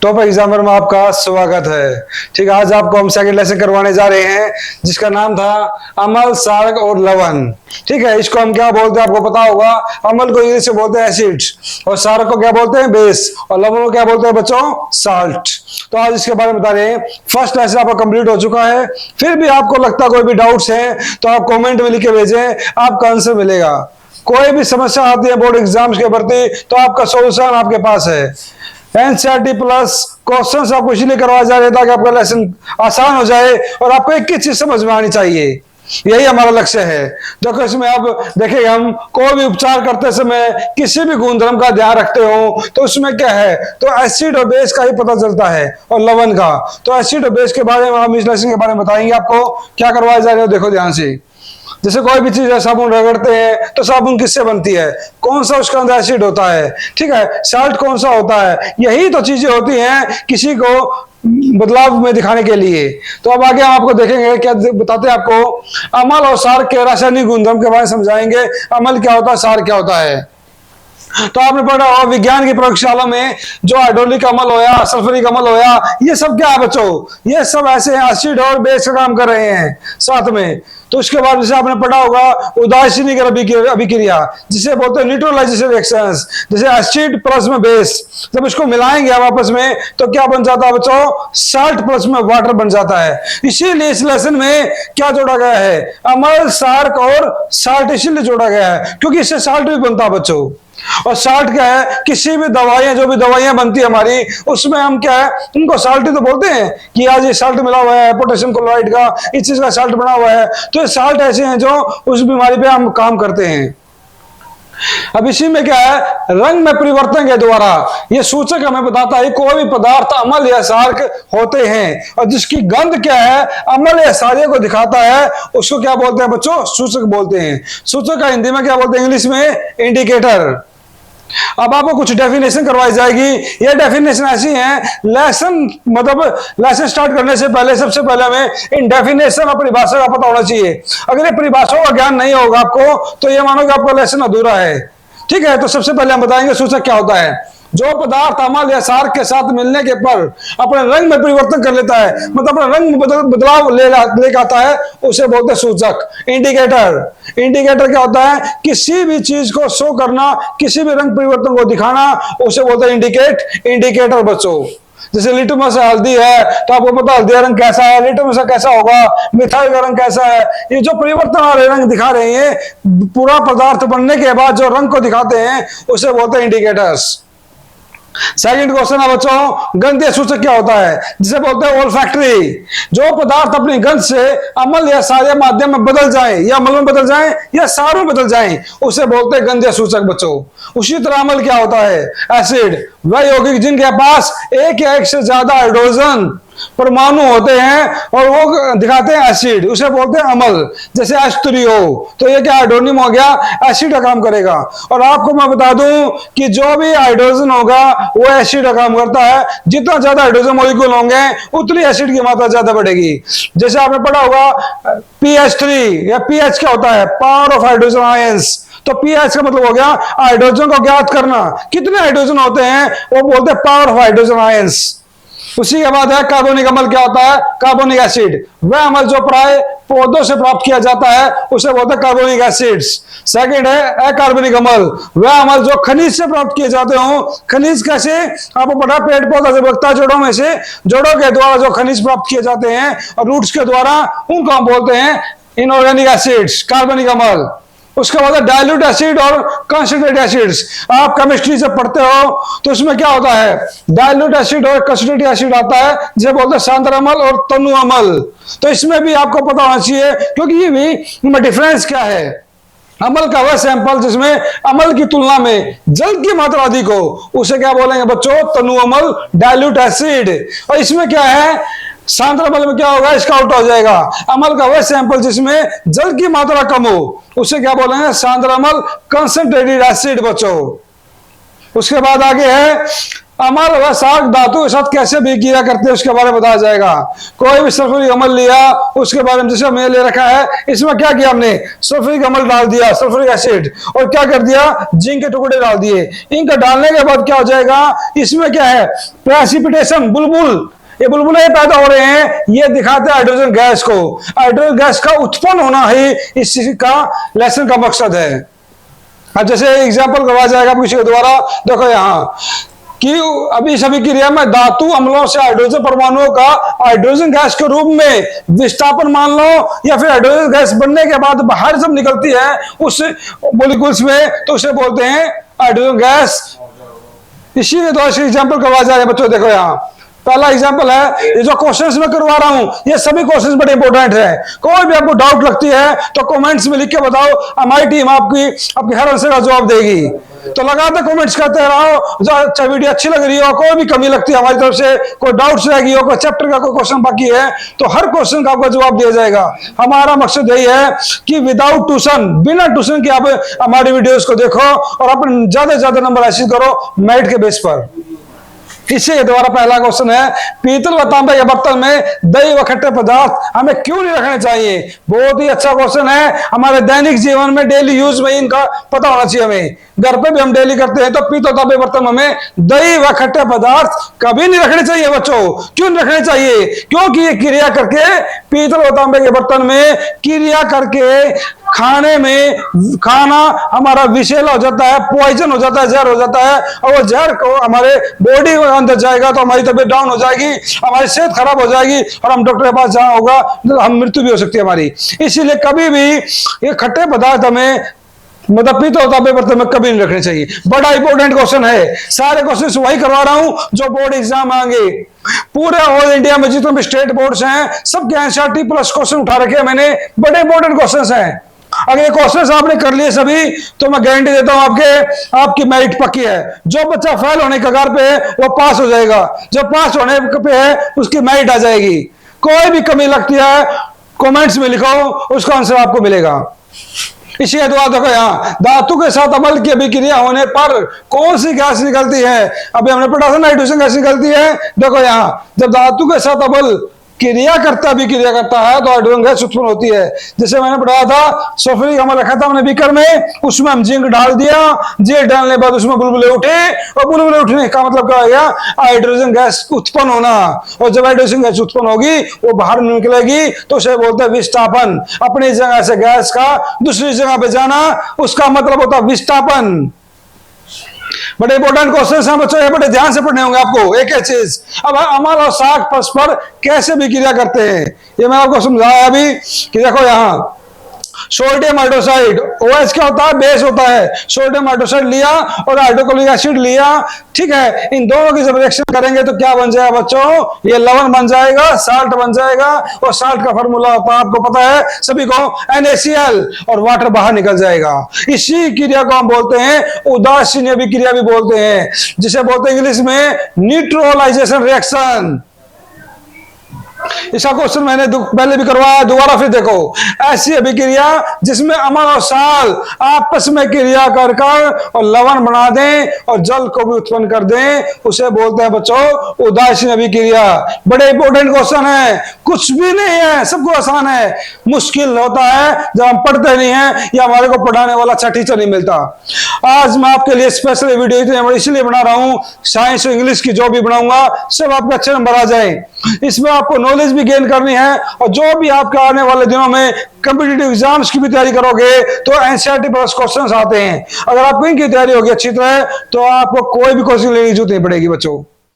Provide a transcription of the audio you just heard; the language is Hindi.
टॉप एग्जामर में आपका स्वागत है। ठीक है, आज आपको हम सेकंड लेसन करवाने जा रहे हैं जिसका नाम था अम्ल, क्षारक और लवण। ठीक है, इसको हम क्या बोलते हैं आपको पता होगा। अम्ल को इंग्लिश में बोलते हैं एसिड्स और क्षारक को क्या बोलते हैं बेस और लवण को क्या बोलते हैं बच्चों साल्ट। तो आज इसके बारे में बता रहे हैं। फर्स्ट लेसन आपका कंप्लीट हो चुका है। फिर भी आपको लगता कोई भी डाउट्स है तो आप कॉमेंट में लिख के भेजें, आपका आंसर मिलेगा। कोई भी समस्या आती है बोर्ड एग्जाम्स के प्रति तो आपका सोल्यूशन आपके पास है। एनसीईआरटी प्लस क्वेश्चन आपको इसलिए करवाया जा रहा है ताकि आपका लेसन आसान हो जाए और आपको एक चीज समझ में आनी चाहिए, यही हमारा लक्ष्य है। देखो इसमें आप देखेंगे हम कोई भी उपचार करते समय किसी भी गुणधर्म का ध्यान रखते हो तो उसमें क्या है तो एसिड और बेस का ही पता चलता है और लवण का। तो एसिड और बेस के बारे में हम इस लेसन के बारे में बताएंगे आपको क्या करवाया जा रहा है। देखो ध्यान से, जैसे कोई भी चीज है साबुन रगड़ते हैं तो साबुन किससे बनती है, कौन सा उसका अंदर एसिड होता है। ठीक है, साल्ट कौन सा होता है, यही तो चीजें होती हैं किसी को बदलाव में दिखाने के लिए। तो अब आगे हम आपको देखेंगे क्या बताते हैं आपको अम्ल और क्षार के रासायनिक गुणधर्म के बारे में समझाएंगे। अम्ल क्या होता है, क्षार क्या होता है। तो आपने पढ़ा होगा विज्ञान की प्रयोगशाला में जो हाइड्रोलिक अम्ल होया, सल्फ्यूरिक अम्ल होया, ये सब क्या है बच्चों, ये सब ऐसे एसिड और बेस का काम कर रहे हैं साथ में। तो उसके बाद जैसे आपने पढ़ा होगा उदासीनिक अभिक्रिया जिसे बोलते हैं न्यूट्रलाइजेशन रिएक्शंस, जैसे एसिड प्लस में बेस जब इसको मिलाएंगे आप आपस में तो क्या बन जाता है बच्चों, साल्ट प्लस में वाटर बन जाता है। इसीलिए इस लेसन में क्या जोड़ा गया है, अम्ल, क्षारक और साल्ट इसीलिए जोड़ा गया है क्योंकि इससे साल्ट भी बनता है बच्चों। और साल्ट क्या है, किसी भी दवाइयां जो भी दवाइयां बनती है हमारी उसमें हम क्या है उनको साल्ट ही तो बोलते हैं कि आज ये साल्ट मिला हुआ है पोटेशियम क्लोराइड का, इस चीज का साल्ट बना हुआ है। तो ये साल्ट ऐसे हैं जो उस बीमारी पे हम काम करते हैं। अब इसी में क्या है रंग में परिवर्तन के द्वारा ये सूचक हमें बताता है कोई भी पदार्थ अम्ल या क्षारक होते हैं और जिसकी गंध क्या है अम्ल या क्षारीय को दिखाता है उसको क्या बोलते हैं बच्चों, सूचक बोलते हैं। सूचक का हिंदी में क्या बोलते हैं, इंग्लिश में इंडिकेटर। अब आपको कुछ डेफिनेशन करवाई जाएगी। ये डेफिनेशन ऐसी है, लेसन स्टार्ट करने से पहले सबसे पहले हमें इन डेफिनेशन और परिभाषा का पता होना चाहिए। अगर ये परिभाषाओं का ज्ञान नहीं होगा आपको तो ये मानो कि आपका लेसन अधूरा है। ठीक है, तो सबसे पहले हम बताएंगे सूचक क्या होता है। जो पदार्थ अम्ल या क्षारक के साथ मिलने के पर अपने रंग में परिवर्तन कर लेता है, मतलब अपने रंग में बदलाव ले आता है, उसे बोलते हैं सूचक। इंडिकेटर, इंडिकेटर क्या होता है, किसी भी चीज को शो करना, किसी भी रंग परिवर्तन को दिखाना, उसे बोलते हैं इंडिकेटर बच्चों। जैसे लिटमस हल्दी है तो आपको पता हल्दी का रंग कैसा है, लिटमस का कैसा होगा, मिथाइल का रंग कैसा है। ये जो परिवर्तन वाले रंग दिखा रहे हैं पूरा पदार्थ बनने के बाद जो रंग को दिखाते हैं उसे बोलते हैं इंडिकेटर्स। सेकंड क्वेश्चन है बच्चों, गंधीय सूचक क्या होता है, जिसे बोलते हैं ओल्फैक्टरी। जो पदार्थ अपनी गंध से अम्ल या क्षारीय माध्यम में बदल जाए, या अम्ल में बदल जाए या क्षार में बदल जाए, उसे बोलते हैं गंधीय सूचक बच्चों। उसी तरह अम्ल क्या होता है, एसिड वह यौगिक जिनके पास एक या एक से ज्यादा हाइड्रोजन परमाणु होते हैं और वो दिखाते हैं एसिड, उसे बोलते हैं अम्ल। जैसे H3O तो ये क्या हाइड्रोनियम हो गया, एसिड का काम करेगा। और आपको मैं बता दूं कि जो भी हाइड्रोजन होगा वो एसिड का काम करता है। जितना ज्यादा हाइड्रोजन मॉलिक्यूल होंगे उतनी एसिड की मात्रा ज्यादा बढ़ेगी। जैसे आपने पढ़ा होगा PH3 या PH क्या होता है, पावर ऑफ हाइड्रोजन आयंस। तो पीएच का मतलब हो गया हाइड्रोजन को ज्ञात करना, कितने हाइड्रोजन होते हैं वो बोलते हैं पावर ऑफ हाइड्रोजन आयंस। उसी के बाद है कार्बोनिक अम्ल क्या होता है, कार्बोनिक एसिड वह अम्ल जो प्राय पौधों से प्राप्त किया जाता है उसे बोलते हैं कार्बोनिक एसिड्स। सेकंड है अकार्बनिक अम्ल, वह अम्ल जो खनिज से प्राप्त किए जाते हो। खनिज कैसे, आपको पता है पेड़ पौधा से बगता जोड़ों में से जोड़ों के द्वारा जो खनिज प्राप्त किए जाते हैं और रूट्स के द्वारा, उनको हम बोलते हैं इनऑर्गेनिक एसिड्स, कार्बनिक अम्ल। उसके बाद डाइल्यूट एसिड और कंसंट्रेट एसिड्स। आप केमिस्ट्री से पढ़ते हो तो उसमें क्या होता है, डाइल्यूट एसिड और कंसंट्रेट एसिड आता है जिसे बोलते हैं सांद्र अम्ल और तनु अम्ल। तो इसमें भी आपको पता होना चाहिए क्योंकि ये भी इनमें डिफरेंस क्या है। अम्ल का वह सैंपल जिसमें अम्ल की तुलना में जल की मात्रा अधिक हो उसे क्या बोलेंगे बच्चों, तनु अम्ल, डाइल्यूट एसिड। और इसमें क्या है, सांद्र अम्ल में क्या होगा, इसका आउट हो जाएगा। अम्ल का वह सैंपल जिसमें जल की मात्रा कम हो उसे क्या बोलेंगे, सांद्र अम्ल, कंसंट्रेटेड एसिड बच्चों। उसके बाद आगे है अमल व साख धातु के साथ कैसे भी किया करते हैं उसके बारे में बताया जाएगा। कोई भी सल्फ्यूरिक अमल लिया उसके बारे में, जैसे मैंने ले रखा है, इसमें क्या किया हमने, सल्फ्यूरिक अमल डाल दिया, सल्फ्यूरिक एसिड, और क्या कर दिया, जिंक के टुकड़े डाल दिए। इनका डालने के बाद क्या हो जाएगा, इसमें क्या है, प्रेसिपिटेशन, बुलबुल, ये बुलबुले पैदा हो रहे हैं, ये दिखाते हैं हाइड्रोजन गैस को। हाइड्रोजन गैस का उत्पन्न होना ही इस चीज का लेसन का मकसद है। अब जैसे एग्जांपल करवाया जाएगा किसी के द्वारा, देखो यहाँ कि अभी सभी क्रिया में धातु अम्लों से हाइड्रोजन परमाणुओं का हाइड्रोजन गैस के रूप में विस्थापन मान लो, या फिर हाइड्रोजन गैस बनने के बाद बाहर जब निकलती है उस मॉलिक्यूल्स में, तो उसे बोलते हैं हाइड्रोजन गैस। इसी के द्वारा एग्जाम्पल करवाया जाएगा बच्चों। देखो यहाँ पहला एग्जांपल है, ये जो क्वेश्चंस मैं करवा रहा हूं ये सभी क्वेश्चंस बड़े इंपॉर्टेंट है। कोई भी आपको डाउट लगती है तो कमेंट्स में लिख के बताओ, हमारी टीम आपकी हर आंसर का जवाब देगी। तो लगातार कमेंट्स करते रहो, जो अच्छा वीडियो अच्छी लग रही हो, कोई भी कमी लगती है हमारी तरफ से, कोई डाउट्स रह गई हो, कोई चैप्टर का कोई क्वेश्चन बाकी है, तो हर क्वेश्चन का आपको जवाब दिया जाएगा। हमारा मकसद यही है कि विदाउट ट्यूशन, बिना ट्यूशन के आप हमारी वीडियोस को देखो और अपने ज्यादा से ज्यादा नंबर हासिल करो मेरिट के बेस पर। इसी के द्वारा पहला क्वेश्चन है, पीतल व तांबे के बर्तन में दही व खट्टे पदार्थ हमें क्यों नहीं रखने चाहिए। बहुत ही अच्छा क्वेश्चन है, हमारे दैनिक जीवन में डेली यूज में इनका पता होना चाहिए हमें। घर पे भी हम डेली करते हैं, तो पीतल तांबे बर्तन में हमें दही व खट्टे पदार्थ कभी नहीं रखने चाहिए बच्चों। क्यों नहीं रखने चाहिए, क्योंकि ये क्रिया करके, पीतल व तांबे के बर्तन में क्रिया करके खाने में, खाना हमारा विषैला हो जाता है, पॉइजन हो जाता है, जहर हो जाता है, और वो जहर को हमारे बॉडी में अंदर जाएगा तो हमारी तबीयत डाउन हो जाएगी, हमारी सेहत खराब हो जाएगी, और हम डॉक्टर के पास जाना होगा, हम मृत्यु भी हो सकती है हमारी। इसीलिए कभी भी ये खट्टे पदार्थ हमें, मतलब पीतल तांबे बर्तन में कभी नहीं रखने चाहिए। बड़ा इंपॉर्टेंट क्वेश्चन है, सारे क्वेश्चन वही करवा रहा हूं जो बोर्ड एग्जाम आएंगे। पूरे ऑल इंडिया में जितने भी स्टेट बोर्ड्स हैं सबके एनसीईआरटी प्लस क्वेश्चन उठा रखे हैं मैंने, बड़े इंपॉर्टेंट क्वेश्चन हैं। अगर ये क्वेश्चन आपने कर लिए सभी, तो मैं गारंटी देता हूं आपकी मेरिट पक्की है। जो बच्चा फेल होने के कगार पे है वो पास हो जाएगा, जो पास होने पे है उसकी मेरिट आ जाएगी। कोई भी कमी लगती है कमेंट्स में लिखो, उसका आंसर आपको मिलेगा। इसी के द्वारा देखो यहाँ, धातु के साथ अम्ल की अभिक्रिया होने पर कौन सी गैस निकलती है। अभी हमने पढ़ा था नाइट्रोजन गैस निकलती है। देखो यहाँ, जब धातु के साथ अम्ल क्रिया करता है तो हाइड्रोजन गैस उत्पन्न होती है। जैसे मैंने पढ़ाया था, सल्फ्यूरिक अम्ल रखा था हमने बीकर में, उसमें हम जिंक डाल दिया, जिंक डालने के बाद उसमें बुलबुले उठे, और बुलबुले उठने का मतलब क्या हो गया, हाइड्रोजन गैस उत्पन्न होना। और जब हाइड्रोजन गैस उत्पन्न होगी वो बाहर निकलेगी तो उसे बोलते हैं विस्थापन। अपनी जगह से गैस का दूसरी जगह पे जाना, उसका मतलब होता है विस्थापन। बड़े इंपॉर्टेंट क्वेश्चन हैं बच्चों, ये बड़े ध्यान से पढ़ने होंगे आपको एक एक चीज। अब अम्ल और साख परस्पर कैसे भी क्रिया करते हैं ये मैं आपको समझाया अभी कि देखो यहाँ, सोडियम हाइड्रोक्साइड, OH क्या होता है, बेस होता है। सोडियम हाइड्रोक्साइड लिया और हाइड्रोक्लोरिक एसिड लिया, ठीक है, इन दोनों की जब रिएक्शन करेंगे तो क्या बन जाएगा बच्चों, ये लवण बन जाएगा, साल्ट बन जाएगा। और साल्ट का फॉर्मूला होता है, आपको पता है सभी को, NaCl, और वाटर बाहर निकल जाएगा। इसी क्रिया को हम बोलते हैं उदासीन अभिक्रिया भी बोलते हैं, जिसे बोलते हैं इंग्लिश में न्यूट्रलाइजेशन रिएक्शन। इसका क्वेश्चन मैंने पहले भी करवाया, दोबारा फिर देखो। ऐसी अभिक्रिया जिसमें अम्ल और साल आपस में क्रिया कर और लवण बना दें और जल को भी उत्पन्न कर दें, उसे बोलते हैं बच्चों उदासीन अभिक्रिया। बड़े इंपॉर्टेंट क्वेश्चन है, कुछ भी नहीं है, सबको आसान है। मुश्किल होता है जब हम पढ़ते नहीं है या हमारे को पढ़ाने वाला अच्छा टीचर नहीं मिलता। आज मैं आपके लिए स्पेशल वीडियो इसलिए बना रहा हूं, साइंस और इंग्लिश की जो भी बनाऊंगा सब आपके अच्छे नंबर आ जाए। इसमें आपको नॉलेज भी गेन करनी है, और जो भी आपके आने वाले दिनों में कॉम्पिटिटिव एग्जाम्स की भी तैयारी करोगे तो एनसीईआरटी प्लस क्वेश्चंस आते हैं। अगर आपको इनकी तैयारी होगी अच्छी तरह तो आपको कोई भी कोचिंग लेने की जरूरत नहीं पड़ेगी बच्चों।